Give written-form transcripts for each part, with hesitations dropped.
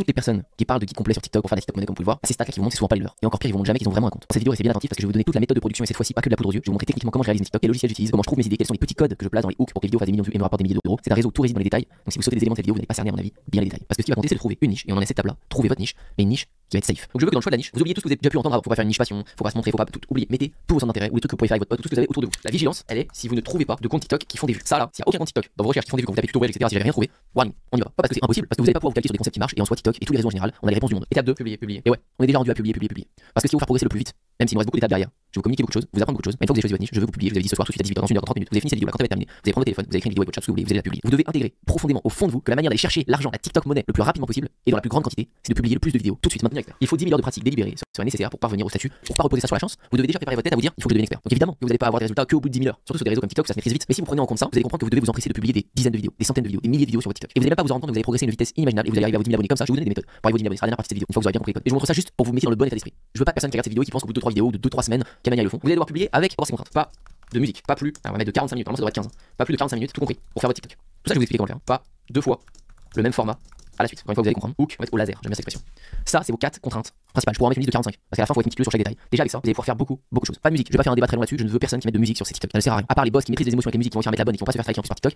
toutes les personnes qui parlent de guide complet sur TikTok pour faire de la TikTok monnaie comme vous pouvez le voir, ces stats là qui vous montrent c'est souvent pas les leurs. Et encore pire, ils vous montrent jamais qu'ils ont vraiment un compte. Dans cette vidéo, restez bien attentifs parce que je vais vous donner toute la méthode de production et cette fois-ci pas que de la poudre aux yeux. Je vais vous montrer techniquement comment je réalise mes TikTok, quels logiciels j'utilise, comment je trouve mes idées, quels sont les petits codes que je place dans les hooks pour que les vidéos fassent des millions de vues et me rapportent des milliers d'euros. C'est un réseau tout réside dans les détails. Donc si vous sautez des éléments de cette vidéo, vous n'allez pas cerner à mon avis bien les détails. Parce que ce qui va compter c'est de trouver une niche et on en a cette table là. Trouvez votre niche, mais une niche qui va être safe. Donc je veux que dans le choix de la niche, vous oubliez tout ce que vous avez déjà pu entendre, faut pas faire une niche passion, faut pas se montrer, faut pas tout oublier, mettez tous vos centres d'intérêt ou les trucs que vous pouvez faire avec votre pote, tout ce que vous avez autour de vous. La vigilance, elle est si vous ne trouvez pas de compte TikTok qui font des vues. Ça là, s'il y a aucun compte TikTok dans vos recherches qui font des vues, quand vous tapez tuto web, etc. Si j'avais rien trouvé, warning, on y va. Pas parce que c'est impossible, parce que vous allez pas pouvoir vous calquer sur des concepts qui marchent et en soi TikTok et tous les réseaux en général, on a les réponses du monde. Étape 2, publier. Et ouais, on est déjà rendu à publier. Parce que ce qui va vous faire progresser le plus vite, même s'il nous reste beaucoup d'étapes derrière, je vais vous communiquer beaucoup de choses, vous apprendre beaucoup de choses, mais une fois que vous avez choisi votre niche, je veux vous publier, vous avez dit ce soir tout de suite à 18h, dans 1 heure, dans 30 minutes, vous avez fini cette vidéo, la content est terminée, vous allez prendre votre téléphone, vous allez écrire une vidéo avec votre chat, ce que vous voulez, vous allez la publier. Vous devez intégrer profondément au fond de vous que la manière d'aller chercher l'argent, la TikTok monnaie le plus rapidement possible et dans la plus grande quantité, c'est de publier le plus de vidéos tout de suite, maintenant. Il faut 10 000 heures de pratique délibérée serait nécessaire pour parvenir au statut, pour pas reposer ça sur la chance. Vous devez déjà préparer votre tête à vous dire il faut que je devienne expert. Donc évidemment que vous n'allez pas avoir des résultats que au bout de 10 000 heures, surtout sur des réseaux comme TikTok, ça se maîtrise vite. Mais si vous prenez en compte ça, vous allez comprendre que vous devez vous empresser de publier des dizaines de vidéos, des centaines de vidéos, des milliers de vidéos sur votre TikTok. Et vous n'allez même pas vous rendre compte que vous allez progresser à une vitesse inimaginable et vous allez arriver à vos 10 000 abonnés comme ça. Je vous donne des méthodes pour arriver aux 10 000 abonnés. Ça n'a rien à partir de cette vidéo. Une fois que vous aurez bien compris les codes. Et je vous montre ça juste pour vous mettre dans le bon état d'esprit. Je veux pas personne qui regarde cette vidéo qui pense qu'au bout de 2-3 vidéos ou de 2-3 semaines, Camania le font. Vous allez devoir publier avec ces contraintes. Pas de musique, pas plus. Alors on va mettre de 45 minutes. Normalement ça devrait être 15. Pas plus de 45 minutes, tout compris, pour faire votre TikTok. Tout ça je vais vous expliquer comment le faire. Pas deux fois le même format à la suite. Encore une fois, vous allez comprendre. Hook, on va mettre au laser. J'aime bien cette expression. Ça, c'est vos 4 contraintes principales. Je pourrais en mettre une liste de 45. Parce qu'à la fin, il faut être méticuleux sur chaque détail. Déjà, avec ça, vous allez pouvoir faire beaucoup de choses. Pas de musique. Je vais pas faire un débat très long là-dessus. Je ne veux personne qui mette de musique sur ces TikTok. Ça ne sert à rien. À part les boss qui maîtrisent les émotions avec les musiques, qui vont faire mettre la bonne et qui vont pas se faire striker en plus par TikTok.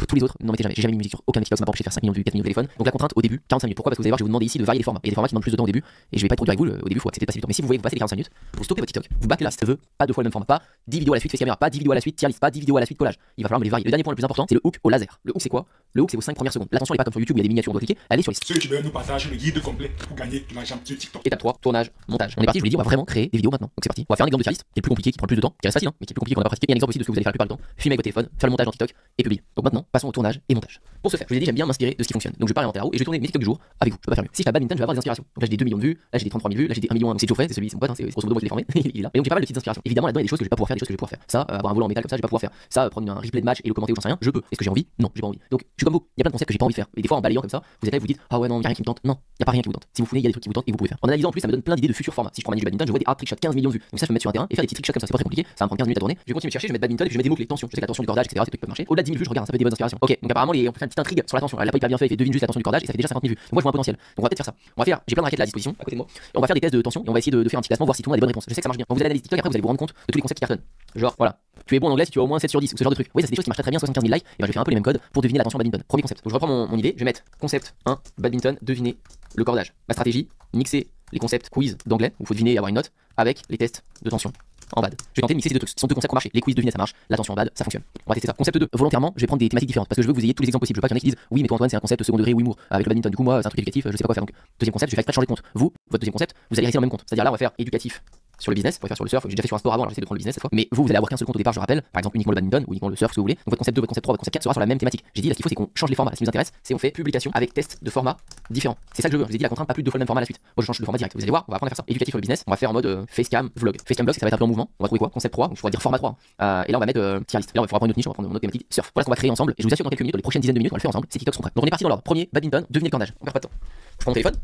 Tous les autres, n'en mettez jamais. J'ai jamais mis de musique sur aucun TikTok. Ça m'a pas empêché de faire 5 millions de vues, 4 millions de téléphone. Donc la contrainte au début, 45 minutes. Pourquoi? Parce que vous allez voir, je vais vous demander ici de varier les formats. Il y a des formats qui demandent plus de temps au début. Et je vais pas être trop dur avec vous. Au début, faut accepter de passer le temps. Mais si vous voyez, vous passez les 45 minutes, vous stoppez votre TikTok. Vous backlast. Pas deux fois le même format. Pas 10 vidéos à la suite, face caméra. Pas 10 vidéos à la suite, tier list. Pas 10 vidéos à la suite, collage. Il va falloir me les varier. Le dernier point le plus important, c'est le hook au laser. Le hook, c'est quoi? Le hook, c'est vos 5 premières secondes. L'attention n'est pas comme sur YouTube où il y a des miniatures, on doit cliquer. Allez sur les ceux qui veulent nous partager le guide complet pour gagner de l'argent sur TikTok. Étape 3, tournage, montage. On est parti, je vous l'ai dit, on va vraiment créer des vidéos maintenant. Donc c'est parti. On va faire un exemple de tier list qui est le plus compliqué, qui prend le plus de temps, qui reste facile, hein, mais qui est plus compliqué qu'on a pas pratiqué. Et un exemple aussi de ce que vous allez faire la plupart du temps. Filmer avec votre téléphone, faire le montage dans TikTok et publier. Donc maintenant, passons au tournage et montage. Pour ce faire, je vous ai dit, j'aime bien m'inspirer de ce qui fonctionne. Donc je pars en haut et je vais tourner mes TikTok du jour avec vous. Je peux pas faire mieux. Si je fais badminton, je vais avoir des inspirations. Donc là j'ai des 2 millions de vues, là j'ai des 33 000 vues, là j'ai des 1 million, donc c'est Geoffrey, c'est celui, c'est mon pote, hein, c'est grosso modo moi qui l'ai formé, il est là. Et donc j'ai pas mal de petites inspirations. Évidemment là-dedans il y a des choses que je vais pas pouvoir faire, des choses que je vais pouvoir faire. Ça, avoir un volant en métal comme ça, je vais pas pouvoir faire. Ça, prendre un replay de match et le commenter ou j'en sais rien, je peux. Est-ce que j'ai envie? Non, j'ai pas envie. Donc je suis comme vous, il y a plein de concepts que j'ai pas envie de faire. Et des fois en balayant comme ça, vous êtes là et vous dites ah ouais non, il y a rien qui me tente. Non, il y a pas rien qui vous tente. Si vous voulez, il y a des trucs qui vous tentent et vous pouvez faire. En analysant en plus, ça me donne plein d'idées de futurs formats. Si je prends ma niche badminton, je vois des hard trick shots 15 millions de vues. Donc ça je peux mettre sur un terrain et faire des petits trick shots comme ça, c'est pas très compliqué, ça va me prendre 15 minutes à tourner. Je vais continuer de chercher, je vais mettre badminton et je vais mettre des mots clés, tension. Je sais que la tension du cordage, etc. Ces trucs peuvent marcher. Au-delà de 10 000 vues, je regarde, ça peut être des bonnes inspirations. OK, donc apparemment on peut faire une petite intrigue sur la tension. Elle a pas hyper bien fait, il fait devine juste la tension du cordage et ça fait déjà 50 000 vues. Donc moi je vois un potentiel. Donc on va peut-être faire ça. On va faire, j'ai plein de raquettes là à disposition à côté de moi. Et on va faire des tests de tension et on va essayer de faire un petit classement, voir si tout le monde a des bonnes réponses. Je sais que ça marche bien. Donc vous allez analyser TikTok après vous allez vous rendre compte de tous les concepts qui cartonnent. Genre voilà. Tu es bon en anglais si tu as au moins 7 sur 10 ou ce genre de truc. Oui, ça c'est des choses qui marchent très bien, 75 000 likes. Et ben je vais faire un peu les mêmes codes pour deviner la tension badminton. Premier concept. Donc je reprends mon idée, je vais mettre concept 1 badminton, deviner le cordage. Ma stratégie, mixer les concepts quiz d'anglais où il faut deviner et avoir une note avec les tests de tension en bad. Je vais tenter de mixer ces deux trucs. Ce sont deux concepts qui ont marché. Les quiz devinez ça marche, la tension en bad ça fonctionne. On va tester ça. Concept 2. Volontairement, je vais prendre des thématiques différentes parce que je veux que vous ayez tous les exemples possibles. Je veux pas qu'il y en ait qui disent oui mais toi Antoine c'est un concept second degré ou humour avec le badminton. Du coup moi c'est un truc éducatif, je sais pas quoi faire. Donc deuxième concept, je vais faire exprès de changer de compte. Vous, votre deuxième concept, vous allez rester dans le même compte. C'est-à-dire là on va faire éducatif sur le business, on va faire sur le surf, j'ai déjà fait sur un sport avant, alors j'essaie de prendre le business cette fois. Mais vous allez avoir qu'un seul compte au départ, je rappelle, par exemple uniquement le badminton ou uniquement le surf, ce que vous voulez. Donc votre concept 2, votre concept 3, votre concept 4 sera sur la même thématique. J'ai dit là ce qu'il faut c'est qu'on change les formats. Ce qui nous intéresse, c'est on fait publication avec test de format différents. C'est ça que je veux. Je vous ai dit la contrainte pas plus de 2 fois le même format à la suite. Moi je change de format direct. Vous allez voir, on va apprendre à faire ça. Éducatif sur le business, on va faire en mode facecam vlog. Facecam vlog ça va être un peu en mouvement. On va trouver quoi? Concept 3, donc je pourrais dire format 3. Et là on va mettre tier list. Là on va prendre une autre niche, on va prendre une autre thématique surf. Voilà ce qu'on va créer ensemble et je vous assure dans quelques minutes, dans les prochaines dizaines de minutes, on va le faire ensemble. Ces TikToks seront prêts. Donc on est parti dans l'ordre. Premier badminton, devinez le cordage. On perd pas de temps. Je prends mon téléphone,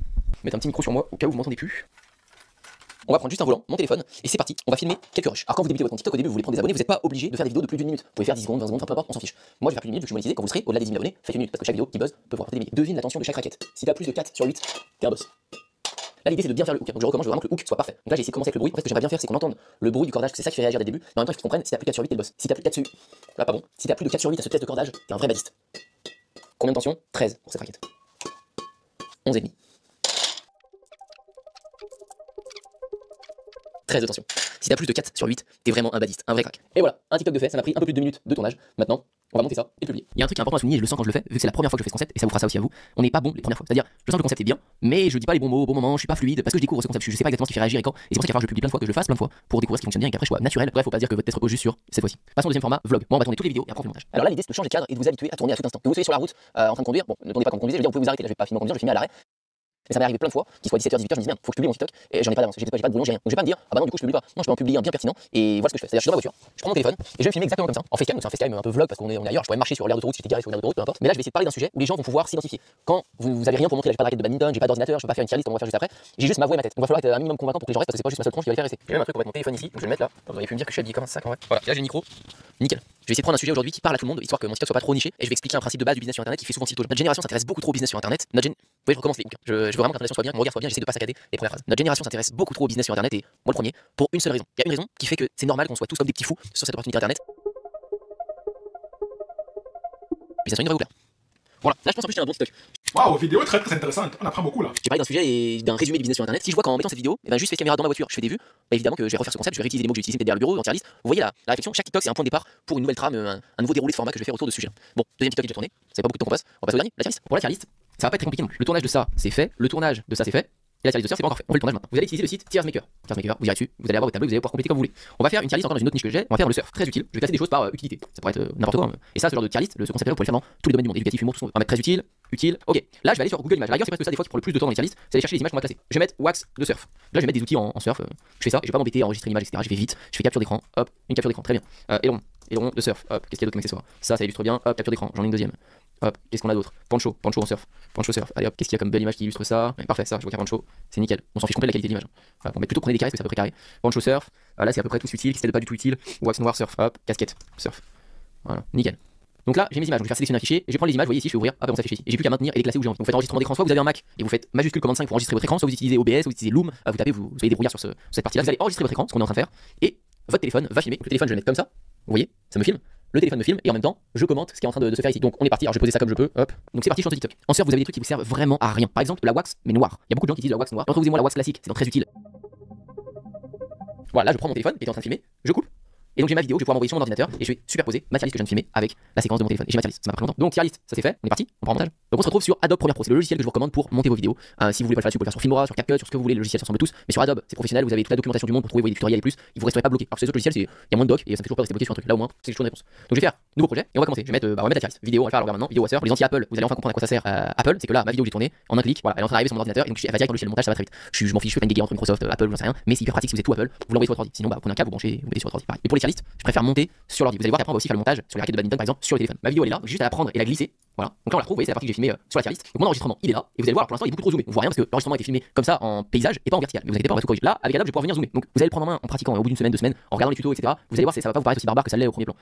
mettre un petit micro sur moi au cas où vous m'entendez plus. On va prendre juste un volant, mon téléphone, et c'est parti, on va filmer quelques rushs. Alors quand vous débutez votre compte TikTok, au début vous voulez prendre des abonnés, vous n'êtes pas obligé de faire des vidéos de plus d'une minute. Vous pouvez faire 10 secondes, 20 secondes, peu importe, on s'en fiche. Moi je vais faire plus d'une minute, je suis monétisé, quand vous serez au-delà des 10 000 abonnés, faites une minute, parce que chaque vidéo qui buzz peut vous rapporter des milliers. Devine la tension de chaque raquette. Si t'as plus de 4 sur 8, t'es un boss. Là l'idée c'est de bien faire le hook, donc je recommande, je veux vraiment que le hook soit parfait. Donc là j'ai essayé de commencer avec le bruit, en fait ce que j'aimerais bien faire c'est qu'on entende le bruit du cordage, c'est ça qui fait réagir dès le début, mais en même temps il faut qu'on comprenne si t'as plus de 4 sur 8 t'es le boss. Si t'as plus de 4 sur 8, là pas bon, si t'as plus de 4 sur 8 à ce test de cordage, t'es un vrai badiste. Combien de tension? 13 pour cette raquette. 11,5. 13 de tension. Si t'as plus de 4 sur 8, t'es vraiment un badiste, un vrai crack. Et voilà, un TikTok de fait, ça m'a pris un peu plus de 2 minutes de tournage. Maintenant, on va monter ça et publier. Il y a un truc important à souligner, je le sens quand je le fais, vu que c'est la première fois que je fais ce concept, et ça vous fera ça aussi à vous. On n'est pas bon les premières fois. C'est-à-dire, je sens que le concept est bien, mais je dis pas les bons mots au bon moment, je suis pas fluide, parce que je découvre ce concept, je sais pas exactement ce qui fait réagir et quand. Et c'est pour ça qu'il va falloir que je publie plein de fois, que je le fasse plein de fois, pour découvrir ce qui fonctionne bien et qu'après je sois naturel. Bref, faut pas dire que votre test repose juste sur cette fois-ci. Passons au deuxième format, vlog. Moi on va tourner toutes les vidéos et après on fait le montage. Alors là l'idée c'est de changer de cadre et de vous habituer à tourner à tout instant. Que vous soyez sur la route, en train de conduire, bon, ne tournez pas quand vous conduisez, je veux dire, vous pouvez vous arrêter, là je vais pas filmer en conduisant, je vais filmer à l'arrêt. Mais ça m'est arrivé plein de fois, qu'il soit 17h, 18h, je me dis merde, faut que je publie mon TikTok et j'en ai pas d'avance, j'ai pas de boulot, j'ai rien. Donc je vais pas me dire ah bah non du coup je publie pas. Non, je peux en publier un bien pertinent et voilà ce que je fais. C'est-à-dire je suis dans ma voiture, je prends mon téléphone et je vais filmer exactement comme ça en facecam, donc c'est un facecam un peu vlog parce qu'on est ailleurs, je pourrais marcher sur l'aire d'autoroute si j'étais garé sur l'aire d'autoroute, peu importe. Mais là je vais essayer de parler d'un sujet où les gens vont pouvoir s'identifier. Quand vous avez rien pour montrer, là j'ai pas de raquette de badminton, j'ai pas d'ordinateur, je peux pas faire une tier list, on va faire juste après. J'ai juste ma voix et ma tête. Donc va falloir être un minimum convaincant pour que les gens restent parce que c'est pas juste ma seule tronche qui va les faire rester. J'ai même un truc pour mettre mon téléphone ici, donc je vais le mettre là. Vous auriez pu me dire que je suis habillé comme un sac en vrai. Voilà, là j'ai le micro. Nickel. vais essayer de prendre un sujet aujourd'hui qui parle à tout le monde, histoire que mon TikTok soit pas trop niché, et je vais expliquer un principe de base du business sur internet qui fait souvent tilt aux gens. Notre génération s'intéresse beaucoup trop au business sur internet. Oui, je recommence les bouquins. Je veux vraiment que l'intonation soit bien, que mon regard soit bien, j'essaie de pas saccader les premières phrases. Notre génération s'intéresse beaucoup trop au business sur internet, et moi le premier, pour une seule raison. Il y a une raison qui fait que c'est normal qu'on soit tous comme des petits fous sur cette opportunité internet. Business en ligne va vous plaire. Voilà, là je pense en plus que j'ai un bon TikTok. Waouh, vidéo très intéressante, on apprend beaucoup là. J'ai parlé d'un sujet et d'un résumé du business sur internet. Si je vois qu'en mettant cette vidéo, eh ben juste fait caméra dans ma voiture, je fais des vues, bah évidemment que je vais refaire ce concept, je vais réutiliser les mots que j'ai utilisés derrière le bureau, dans tier list. Vous voyez la réflexion, chaque TikTok c'est un point de départ pour une nouvelle trame, un nouveau déroulé de format que je vais faire autour de ce sujet. Bon, deuxième TikTok qui est tourné, c'est pas beaucoup de temps qu'on passe, on passe au dernier, la tier list. Pour la tier list, ça va pas être très compliqué non plus. Le tournage de ça c'est fait, le tournage de ça c'est fait. Et la tier list de ça c'est pas encore fait. On fait le tournage maintenant. Vous allez utiliser le site Tiersmaker. Tiersmaker, vous irez dessus, vous allez avoir votre tableau, vous allez pouvoir compléter comme vous voulez. On va faire une tier list encore dans une autre niche que j'ai, on va faire le surf, très utile. Je vais classer des choses par utilité. Ça pourrait être n'importe quoi. Et ça, ce genre de tier list, ce concept-là, vous pouvez le faire dans tous les domaines du monde. Éducatif, humour, on va mettre très utile, utile. Ok. Là, je vais aller sur Google Images. La rigueur, c'est presque ça des fois qui prend le plus de temps dans les tier list, c'est aller chercher les images qu'on va classer. Je vais mettre wax de surf. Là, je vais mettre des outils en surf. Je fais ça, je vais pas m'embêter à enregistrer une image, etc. Je vais vite, je fais capture d'écran, hop, une capture d'écran, très bien. Aileron de surf, hop, qu'est-ce qu'il y a d'autre comme accessoire? Ça illustre bien, hop, capture d'écran, j'en ai une deuxième. Hop, qu'est-ce qu'on a d'autre? Pancho en surf. Pancho surf. Allez hop, qu'est-ce qu'il y a comme belle image qui illustre ça? Ouais, parfait, ça, je vois qu'un Pancho, c'est nickel. On s'en fiche complet de la qualité de l'image. Voilà, on met plutôt qu'on ait des carrés parce que c'est à peu près carré. Pancho surf. Là, c'est à peu près tous utile. Si c'était pas du tout utile, wax noir surf. Hop, casquette surf. Voilà, nickel. Donc là, j'ai mes images, donc je vais faire sélectionner un fichier et je vais prendre les images, vous voyez ici, je vais ouvrir, hop, on s'affiche ici. Et j'ai plus qu'à maintenir et les classer où j'ai envie. Vous faites enregistrement d'écran, soit vous avez un Mac et vous faites majuscule commande 5 pour enregistrer votre écran, soit vous utilisez OBS, vous utilisez Loom, vous tapez, vous avez des brouillards sur cette partie-là, vous allez enregistrer votre écran, ce qu'on est en train de faire, et votre téléphone va filmer. Donc, le téléphone, je vais le mettre comme ça, vous voyez, ça me filme. Le téléphone me filme et en même temps, je commente ce qui est en train de se faire ici. Donc on est parti, alors je vais poser ça comme je peux, hop. Donc c'est parti, je lance TikTok. En surf, vous avez des trucs qui vous servent vraiment à rien. Par exemple, la wax, mais noire. Il y a beaucoup de gens qui utilisent la wax noire. Entre vous et moi, la wax classique, c'est très utile. Voilà, là je prends mon téléphone qui est en train de filmer, je coupe. Et donc j'ai ma vidéo, je vais pouvoir m'envoyer sur mon ordinateur et je vais superposer ma tier list que je viens de filmer avec la séquence de mon téléphone. Et j'ai ma tier list, ça m'a pris longtemps. Donc tier list, ça c'est fait, on est parti, on prend en montage. Donc on se retrouve sur Adobe Premiere Pro, c'est le logiciel que je vous recommande pour monter vos vidéos. Si vous voulez pas le faire dessus, vous pouvez le faire sur Filmora, sur CapCut, sur ce que vous voulez, les logiciels se ressemblent tous. Mais sur Adobe, c'est professionnel, vous avez toute la documentation du monde pour trouver vos tutoriels et plus, et vous resterez pas bloqué. Alors sur les autres logiciels, il y a moins de doc et ça me fait toujours peur de rester bloqué sur un truc. Là au moins, c'est toujours une réponse. Donc je vais faire nouveau projet et on va commencer. Je vais mettre, on va mettre la tier list. Vidéo, on va faire maintenant, vidéo Wasser, les anti-Apple, vous allez enfin comprendre à quoi ça sert Apple, c'est que là ma vidéo que j'ai tournée en un clic, voilà, elle est en train d'arriver sur mon ordinateur et donc elle va direct dans le logiciel de montage, ça va très vite. Je m'en fiche, je fais pas une guéguerre entre Microsoft, Apple, j'en sais rien, mais c'est hyper pratique si vous êtes tout Apple, vous l'envoyez sur votre ordi. Sinon bah prenez un câble, vous branchez, vous mettez sur votre ordi. Pareil. Et pour les tier list, je préfère monter sur l'ordi. Vous allez voir qu'après on va aussi faire le montage sur les raquettes de badminton par exemple sur le téléphone. Ma vidéo elle est là, juste à la prendre et la glisser. Voilà. Donc là on la retrouve, vous voyez, c'est la partie que j'ai filmée sur la tier list. Donc mon enregistrement il est là et vous allez voir pour l'instant il est beaucoup trop zoomé. On voit rien parce que l'enregistrement a été filmé comme ça en paysage et pas en vertical. Mais vous inquiétez pas, on va tout corriger. Là avec Adobe je vais pouvoir venir zoomer. Donc vous allez le prendre en main en pratiquant au bout d'une semaine, 2 semaines, en regardant les tutos, etc. Vous allez voir ça va pas vous paraître aussi barbare que ça l'est au premier plan.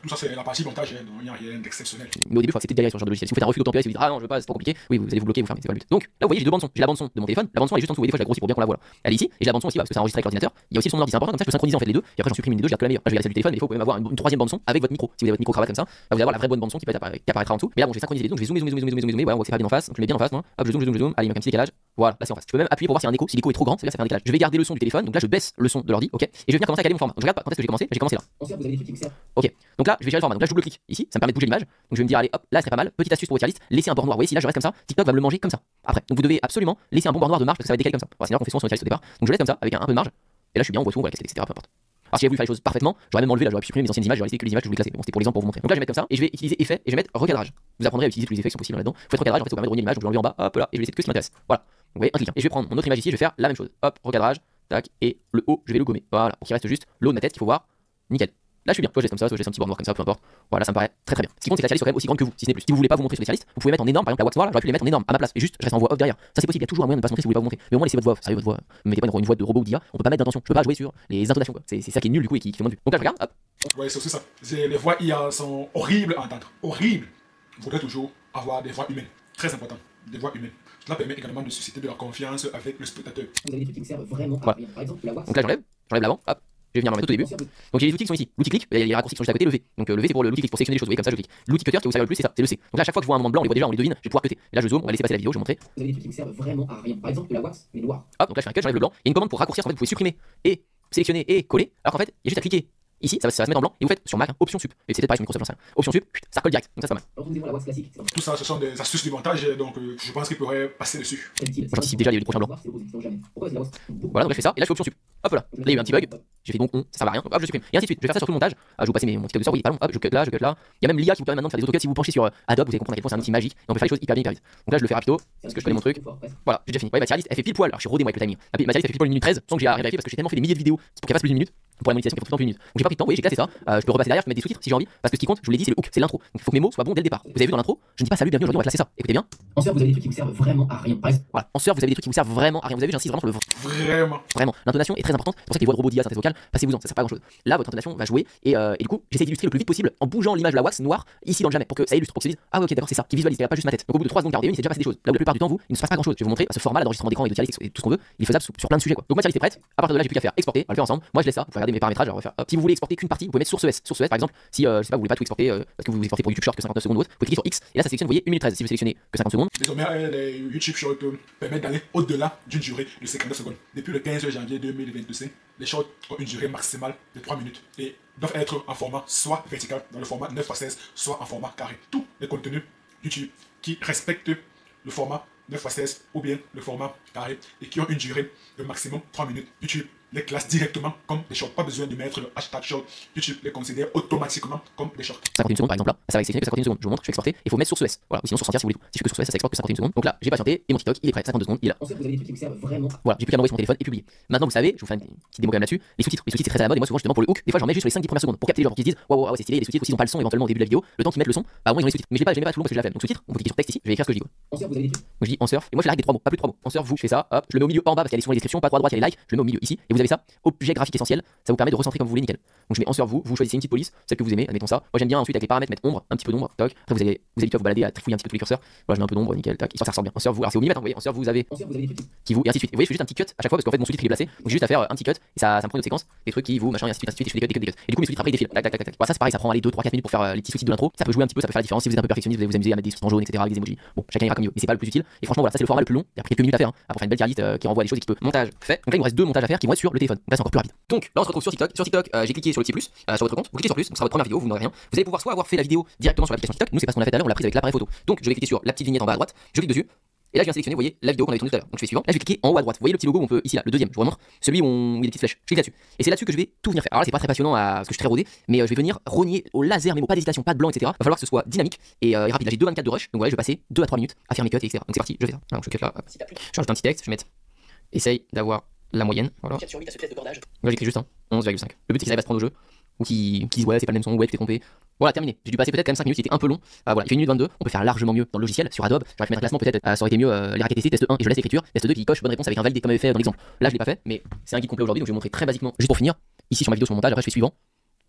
Tout ça c'est la partie montage, donc il n'y a rien d'exceptionnel. Mais au début il faut accepter derrière sur ce genre de logiciel. Si vous faites un refus d'auto-MPS et vous dites ah non je veux pas, c'est trop compliqué, oui vous allez vous bloquer, vous fermez, c'est pas le but. Donc là vous voyez j'ai deux bandes son. J'ai la bande son de mon téléphone, la bande son est juste en dessous et des fois je la grossis pour bien qu'on la voit là. Elle est ici et j'ai la bande son aussi parce que ça enregistre avec l'ordinateur. Il y a aussi le son de l'ordi, c'est important comme ça je peux synchroniser en fait les deux et après j'en supprime une des deux, je garde que la meilleure. Là je vais garder celle du téléphone mais il faut quand même avoir une troisième bande son avec votre micro. Si vous avez votre micro cravate comme ça, vous allez avoir la vraie bonne bande son qui apparaîtra en dessous. Mais là bon je vais synchroniser les deux, donc je vais zoomer, voilà on voit que c'est pas bien en face, donc je mets bien en face moi. Hop je zoome, allez il y a un petit décalage. Voilà, là c'est en face. Tu peux même appuyer pour voir s'il y a un écho, si l'écho est trop grand, c'est là ça fait un décalage. Je vais garder le son du téléphone, donc là je baisse le son de l'ordi, OK. Et je vais venir commencer à caler mon format. Donc je regarde pas quand est-ce que j'ai commencé, j'ai commencé là. Ensuite vous avez des trucs qui vous servent. OK. Donc là je vais gérer le format. Donc là je double clique ici, ça me permet de bouger l'image. Donc je vais me dire allez hop, là c'est pas mal. Petite astuce pour votre tier list, laissez un bord noir. Vous voyez si là je reste comme ça, TikTok va me le manger comme ça. Après. Donc vous devez absolument laisser un bon bord noir de marge parce que ça va décaler comme ça. Voilà, sinon on fait son tier list au départ. Donc je laisse comme ça avec un peu de marge. Et là je suis bien, on voit tout, on voit la cassette, etc. Peu importe. Alors si j'avais voulu faire les choses parfaitement, j'aurais même enlevé là, j'aurais pu supprimer mes anciennes images, j'aurais laissé que les images que je voulais classer. Bon, c'était pour l'exemple pour vous montrer. Donc là je vais mettre comme ça et je vais utiliser effet et je vais mettre recadrage. Vous apprendrez à utiliser tous les effets qui sont possibles là-dedans. Vous faites recadrage, en fait ça vous permet de relier l'image, donc je l'enlève en bas, hop là, et je vais laisser que ce qui m'intéresse. Voilà. Vous voyez, un clic. Et je vais prendre mon autre image ici, je vais faire la même chose. Hop, recadrage, tac, et le haut, je vais le gommer. Voilà. Donc il reste juste le haut de ma tête qu'il faut voir. Nickel. Là je suis bien, soit je laisse comme ça, soit je laisse un petit bord noir comme ça, peu importe. Voilà, ça me paraît très bien. Ce qui compte c'est que la tier list soit quand même aussi grande que vous, si ce n'est plus. Si vous voulez pas vous montrer sur les tier list, vous pouvez mettre en énorme, par exemple la wax noire, là, j'aurais pu les mettre en énorme à ma place et juste je reste en voix off derrière. Ça c'est possible, il y a toujours un moyen de ne pas se montrer si vous voulez pas vous montrer. Mais au moins laissez votre voix off, sérieux votre voix. Mettez pas une voix de robot ou d'IA, on peut pas mettre d'intention. Je peux pas jouer sur les intonations quoi. C'est ça qui est nul du coup et qui fait moins de vues. Donc là je regarde, hop. Ouais, c'est aussi ça. Les voix IA sont horribles à entendre. Horribles. Il faudrait toujours avoir des voix humaines. Très important. Des voix humaines. Cela permet également de susciter de la confiance avec le spectateur. Vous avez des trucs qui me servent vraiment à rien. Par exemple, la wax. Donc là j'enlève l'avant, hop. Je vais venir me mettre au début. Donc j'ai les outils qui sont ici. L'outil clic, il y a les raccourcis qui sont juste à côté, le V. Donc le V c'est pour l'outil clic pour sélectionner les choses. Vous voyez comme ça je clique. L'outil cutter qui vous sert le plus c'est ça, c'est le C. Donc là à chaque fois que je vois un moment blanc, on les voit déjà, on les devine, je vais pouvoir cutter. Et là je zoome, on va laisser passer la vidéo, je vais montrer. Vous avez des trucs qui me servent vraiment à rien. Par exemple, la wax, mais noire. Hop, donc là je fais un cut, j'enlève le blanc. Il y a une commande pour raccourcir, en fait vous pouvez supprimer et sélectionner et coller. Alors qu'en fait, il y a juste à cliquer ici, ça va se mettre en blanc et vous faites sur Mac, option sup. Et c'était pareil sur Microsoft, j'en sais rien. Option sup, ça colle direct. Donc ça c'est pas mal. Retrouvez-moi la wax classique. Tout ça, ce sont des astuces du montage, donc je pense qu'ils pourraient passer dessus. J'anticipe déjà les prochains blancs. Voilà, donc là je fais ça et là je fais option sup. Hop là, là il y a eu un petit bug. J'ai fait donc ça sert à rien. Hop, je supprime. Et ainsi de suite. Je vais faire ça sur tout le montage. Je vais passer mon TikTok de sort, oui, pas long. Hop, je cut là, je cut là. Il y a même l'IA qui vous permet maintenant de faire des autocuts. Si vous penchez sur Adobe, vous allez comprendre à quel point c'est un outil magique. Et on peut faire les choses hyper vite. Donc là je le fais rapido parce que je connais mon truc. Voilà, j'ai déjà fini. Ouais, ma tier list elle fait pile poil. Alors je suis rodé moi avec le timing. Ma tier list elle fait pile poil 1 minute 13 sans que j'ai à vérifier parce que j'ai tellement fait des milliers de vidéos pour qu'elle fasse plus d'une minute. Pour la monétisation qui fait tout le temps plus d'une minute. Donc j'ai pas pris de temps, vous voyez, j'ai classé ça. Je peux repasser derrière, je peux mettre des sous-titres si j'ai envie. Parce que ce qui compte, je vous l'ai dit, c'est le hook, c'est l'intro. Donc il faut que mes mots soient bons dès le départ. Vous avez vu dans l'intro, je ne dis pas salut, bienvenue, aujourd'hui on va classer ça. Écoutez bien. En surf, vous avez des trucs qui me servent vraiment à rien. Voilà, en surf, vous avez des trucs qui vous servent vraiment à rien. Vous avez vu, j'insiste vraiment sur le Vraiment. Vraiment, l'intonation est très importante. C'est pour ça que les voix de robot d'IA, synthèse vocale, passez-vous-en, ça sert pas à grand chose. Là, votre intonation va jouer et du coup, j'essaie d'illustrer le plus vite possible en bougeant l'image de la wax noire ici dans le jamais pour que ça illustre, pour que se dise ah ok d'accord c'est ça, qui visualise, pas juste ma tête. Donc au bout de 3 secondes 41, il s'est déjà passé des choses. Là où la plupart du temps il ne se passe pas grand chose. Je vais vous montrer ce format d'enregistrement d'écran et de tier et tout ce qu'on veut, il est faisable sur plein de sujets quoi. Donc ma tier list est prête. À partir de là, j'ai plus qu'à faire exporter, on va le faire ensemble. Moi je laisse ça, vous pouvez regarder mes paramétrages, on va faire. Si vous voulez exporter qu'une partie, vous pouvez mettre source S. Source S par exemple, si je sais pas, vous voulez pas tout exporter parce que vous exportez pour YouTube Short que 59 secondes ou autre, vous cliquez sur X et là ça sélectionne, vous voyez 1 minute 13. Si vous sélectionnez que 50 secondes. Désormais, les YouTube Shorts permettent d'aller au-delà d'une durée de 59 secondes. Depuis le 15 janvier 2022, les shorts ont une durée maximale de 3 minutes et doivent être en format soit vertical dans le format 9x16, soit en format carré. Tous les contenus YouTube qui respectent le format 9x16 ou bien le format carré et qui ont une durée de maximum 3 minutes, YouTube les classe directement comme des shorts. Pas besoin de mettre le hashtag short. YouTube les considère automatiquement comme des shorts. 51 secondes par exemple là, ça va sélectionner que 51 secondes. Je vous montre, je vais exporter. Il faut mettre source S. Voilà, ou sinon sur Sentir si vous voulez tout. Si je fais que source S, ça exporte que 51 secondes. Donc là, j'ai patienté et mon TikTok il est prêt. 52 secondes, il est là. Ensuite, vous avez des trucs qui vous servent vraiment. Voilà, j'ai plus qu'à l'envoyer sur mon téléphone et publier. Maintenant vous savez, je vous fais une petite démo quand même là-dessus. Les sous-titres c'est très à la mode et moi souvent justement pour le hook, des fois j'en mets juste sur les 5-10 premières secondes pour capter les gens qui se disent waouh c'est stylé. Les sous-titres s'ils ont pas le son éventuellement au début de la vidéo, le temps qu'ils mettent le son, bah au moins ils ont les sous-titres. Mais je l'ai pas tout le long parce que je l'ai fait. Donc sous-titres, on peut cliquer sur texte ici, je vais écrire ce que je dis quoi. En surf, vous avez des trucs. Moi je dis en surf et moi je fais la règle des 3 mots, pas plus de 3 mots. En surf vous, je fais ça, hop, je le mets au milieu pas en bas parce qu'il y a les sons, les descriptions, pas droit droite, il y a les likes, je le mets au milieu ici et vous avez ça, objet graphique essentiel, ça vous permet de recentrer comme vous voulez nickel. Donc je mets en surf vous choisissez une petite police, celle que vous aimez, admettons ça. Moi j'aime bien ensuite avec les paramètres mettre ombre, un petit peu d'ombre, toc. Après vous avez à vous balader à trifouiller un petit peu tous les curseurs. Voilà, je mets un peu d'ombre, nickel, tac. Histoire ça ressort bien. En surf vous, alors c'est au millimètre, vous voyez, en surf vous avez En surf, vous avez des trucs. qui vous et ainsi de suite. Et vous voyez, je fais juste un petit cut à chaque fois parce qu'en fait mon sous-titre il est placé. Donc j'ai juste à faire un petit cut et ça me prend une séquence, des trucs qui vous machin et ainsi de suite, et je fais des cuts. Et du coup mes sous-titres après ils défilent. Tac tac tac tac. Voilà, ça c'est pareil, ça prend les 2 3 4 minutes pour faire les petits sous-titres de l'intro. Ça peut jouer un petit peu, ça peut faire la différence si vous êtes un peu perfectionniste, vous allez vous amuser à mettre des sous en jaune etc avec des emojis. Bon, chacun ira comme mieux, mais c'est pas le plus utile. Et franchement voilà, ça c'est le format le plus long. Il y a pris quelques minutes à faire pour faire une belle tier list qui envoie des choses et qui peut montage fait. Donc là il nous reste 2 montages à faire qui vont être sur le téléphone. Donc là c'est encore plus rapide. Donc là on se retrouve sur TikTok. Sur TikTok, j'ai cliqué sur le petit plus sur votre compte. Vous cliquez sur plus, donc ce sera votre première vidéo, vous n'aurez rien. Vous allez pouvoir soit avoir fait la vidéo directement sur l'application TikTok. Nous c'est parce qu'on a fait tout à l'heure, on l'a prise avec l'appareil photo. Donc je vais cliquer sur la petite vignette en bas à droite, je clique dessus. Et là je viens sélectionner, vous voyez, la vidéo qu'on avait tournée tout à l'heure. Donc je fais suivant. Là je vais cliquer en haut à droite. Vous voyez le petit logo où on peut ici là, le deuxième, je vous remontre. Celui où il y a des petites flèches. Je clique là-dessus. Et c'est là-dessus que je vais tout venir faire. Alors là c'est pas très passionnant parce que je suis très rodé, mais je vais venir rogner au laser, mais bon, pas d'hésitation, pas de blanc, etc. Va falloir que ce soit dynamique et rapide. Là j'ai 2,24 de rush. Donc voilà, je vais passer 2 à 3 minutes à faire mes cuts, etc. Donc c'est parti, je fais ça. Alors je cut là. Je rajoute un petit texte, je vais mettre essaye d'avoir la moyenne. Voilà. Là j'écris juste 11,5. Le but c'est qu'ils arrivent à se prendre au jeu. Ou qui disent ouais c'est pas le même son, ouais tu t'es trompé. Voilà terminé. J'ai dû passer peut-être quand même 5 minutes, c'était un peu long. Voilà, il fait 1 minute 22, on peut faire largement mieux dans le logiciel sur Adobe. J'aurais pu mettre un classement peut-être, ça aurait été mieux les raquettes test 1 et je laisse l'écriture, test 2 qui coche bonne réponse avec un validé comme avait fait dans l'exemple. Là je l'ai pas fait, mais c'est un guide complet aujourd'hui donc je vais vous montrer très basiquement juste pour finir. Ici sur ma vidéo sur le montage, après je fais suivant.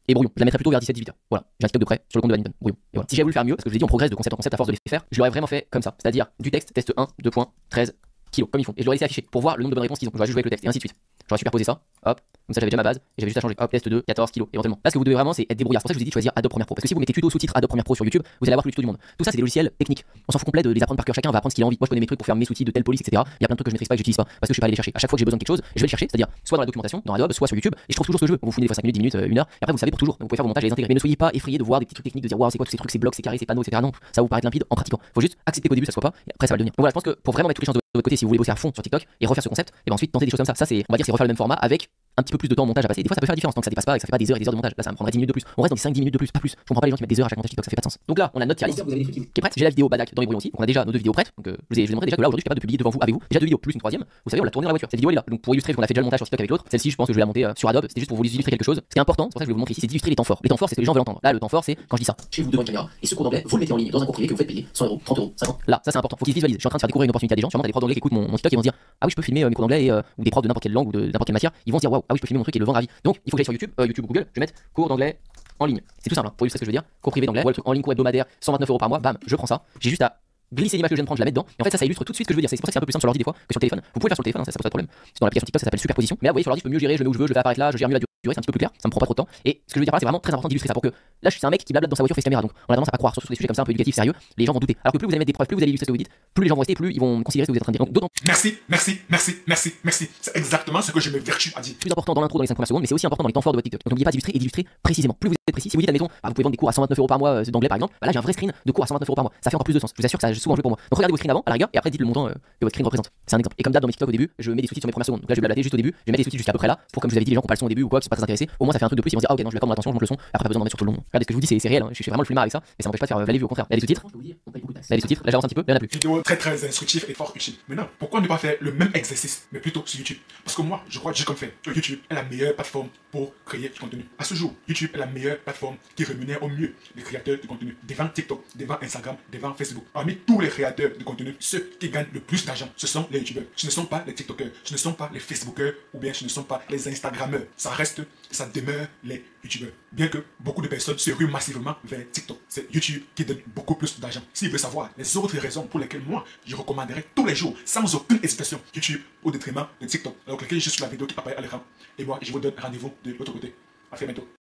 Et brouillon, je la mettrai plutôt vers 17-18h. Voilà, j'ai un TikTok de près sur le compte de Vanitten. Brouillon. Et voilà. Si j'avais voulu faire mieux, parce que je vous ai dit on progresse de concept en concept à force de les faire, je l'aurais vraiment fait comme ça. C'est-à-dire du texte, test 1, 2.13 kilos, comme ils font. Et je l'aurais laissé afficher pour voir le nombre de bonnes réponses qu'ils ont. J'aurais juste joué avec le texte et ainsi de suite. J'aurais superposé ça, hop, comme ça j'avais déjà ma base, et j'avais juste à changer, hop, test 2, 14 kilos, éventuellement. Là ce que vous devez vraiment c'est être débrouillard. C'est pour ça que je vous ai dit de choisir Adobe Premiere Pro. Parce que si vous mettez tuto sous-titres Adobe Premiere Pro sur YouTube, vous allez avoir tous les tutos du monde. Tout ça c'est des logiciels techniques. On s'en fout complet de les apprendre par cœur, chacun va apprendre ce qu'il a envie. Moi je connais mes trucs pour faire mes sous-titres de telle police, etc. Il y a plein de trucs que je maîtrise pas, que j'utilise pas, parce que je suis pas allé les chercher. À chaque fois que j'ai besoin de quelque chose, je vais le chercher, c'est-à-dire soit dans la documentation, dans Adobe, soit sur YouTube, et je trouve toujours ce que je veux. Vous fouillez des fois 5 minutes, 10 minutes, 1 heure, et après vous savez pour toujours. Donc vous pouvez faire vos montages et les intégrer. Mais ne soyez pas effrayés de voir des petits trucs techniques, de dire waouh c'est quoi tous ces trucs, ces blocs, ces carrés, ces panneaux, etc. Non, ça va vous paraître limpide en pratiquant. Faut juste accepter qu'au début ça soit pas, et après ça va le devenir. Donc voilà, je pense que pour vraiment mettre toutes les chances de votre côté, si vous voulez bosser à fond sur TikTok et refaire ce concept, et ensuite tenter des choses comme ça. Ça c'est, on va dire, c'est refaire le même format avec un petit peu plus de temps de montage à passer. Des fois ça peut faire la différence tant que ça dépasse pas et que ça fait pas des heures et des heures de montage. Là ça me prendrait 10 minutes de plus. On reste dans les 5-10 minutes de plus, pas plus. Je comprends pas les gens qui mettent des heures à chaque montage TikTok, ça fait pas de sens. Donc là on a notre tier list Vous avez des trucs qui qui est prête. J'ai la vidéo Badak dans les brouillons aussi. Donc on a déjà nos 2 vidéos prêtes. Donc je vous ai montré déjà que là aujourd'hui je suis capable de publier devant vous avec vous. Déjà 2 vidéos plus une troisième. Vous savez on l'a tourné dans la voiture. Cette vidéo elle est là. Donc pour illustrer qu'on a fait déjà le montage sur TikTok avec l'autre. Celle-ci je pense que je vais la monter sur Adobe. C'était juste pour vous illustrer quelque chose. Ce qui est important, c'est pour ça que je vais vous montrer ici, c'est d'illustrer les temps forts. Les temps forts c'est ce que les gens veulent entendre. Là le temps fort c'est quand je dis ça chez vous devant une caméra et ce cours d'anglais, vous le mettez en ligne dans un cours privé que vous faites payer 100 €, 30 €, 50. Là ça c'est important. Faut qu'ils visualisent. Je suis en train de faire découvrir une opportunité à des gens. Sûrement des profs d'anglais qui écoutent mon TikTok et vont dire ah oui je peux filmer mes cours d'anglais ou des profs de n'importe quelle langue ou de n'importe quelle matière. Ils vont se dire waouh ah oui je peux filmer mon truc et le vendre à vie. Donc il faut que j'aille sur YouTube, YouTube ou Google, je vais mettre cours d'anglais en ligne. C'est tout simple hein, pour illustrer ce que je veux dire. Cours privé d'anglais, le truc en ligne, cours hebdomadaire, 129 € par mois, bam, je prends ça. J'ai juste à glisser l'image que je viens de prendre, je la mets dedans. Et en fait ça illustre tout de suite ce que je veux dire. C'est pour ça que c'est un peu plus simple sur l'ordi des fois que sur le téléphone. Vous pouvez le faire sur le téléphone, ça pose pas de problème. Dans l'application TikTok ça s'appelle superposition. Mais là vous voyez sur l'ordi je peux mieux gérer, je le mets où je veux, je le fais apparaître là, je gère mieux la durée, c'est un petit peu plus clair, ça me prend pas trop de temps. Et ce que je veux dire par là c'est vraiment très important d'illustrer ça pour que là je suis un mec qui blablate dans sa voiture face caméra donc on a tendance à pas croire surtout sur des sujets comme ça un peu éducatifs sérieux, les gens vont douter. Alors que plus vous allez mettre des preuves, plus vous allez illustrer ce que vous dites, plus les gens vont rester, plus ils vont considérer ce que vous êtes en train de dire. Donc d'autant Merci. C'est exactement ce que je me vertue à dire. plus important dans l'intro dans les 5 premières secondes, mais c'est aussi important dans les temps forts de votre TikTok. Donc n'oubliez pas d'illustrer et d'illustrer précisément. Plus vous êtes précis, si vous dites admettons, vous pouvez vendre des cours à 129 € par mois d'anglais par exemple, bah là j'ai un vrai screen de cours à 129 € par mois. Ça fait encore plus de sens. Je vous assure que ça a souvent joué pour moi. Donc regardez vos screens avant, à la rigueur, et après dites le montant que votre screen représente. C'est un exemple. Et comme d'hab dans mes TikTok au début, je mets des sous-titres sur mes premières secondes. Donc là je vais blablater juste au début, je vais mettre des sous-titres jusqu'à peu près là pour comme je vous avais dit les gens qui ont pas le son au début ou quoi, qui sont pas très intéressés. Au moins ça fait un truc de plus, ils vont dire ah ok non je vais mon attention, je monte le son. Après pas besoin d'en mettre sur tout le long. Regardez ce que je vous dis, c'est réel. Je fais vraiment le flemmard avec ça, mais ça m'empêche pas de faire valer vu au contraire. Là les sous-titres, là les sous-titres, là j'avance un petit peu, là il y en a plus. Vidéo très instructive et fort utile. Maintenant, pourquoi ne pas faire le même exercice, mais plutôt sur YouTube? Parce que moi, je crois, j'ai comme fait, que YouTube est la meilleure plateforme pour créer du contenu. À ce jour, YouTube est la meilleure plateforme qui rémunère au mieux les créateurs de contenu. Devant TikTok, devant Instagram, devant Facebook. Parmi tous les créateurs de contenu, ceux qui gagnent le plus d'argent, ce sont les youtubeurs. Ce ne sont pas les tiktokers, ce ne sont pas les facebookers ou bien ce ne sont pas les instagrammeurs. Ça reste, ça demeure les youtubeurs. Bien que beaucoup de personnes se ruent massivement vers TikTok, c'est YouTube qui donne beaucoup plus d'argent. S'il veut savoir les autres raisons pour lesquelles moi, je recommanderais tous les jours, sans aucune hésitation, YouTube au détriment de TikTok. Alors cliquez juste sur la vidéo qui apparaît à l'écran. Et moi, je vous donne rendez-vous de l'autre côté. À très bientôt.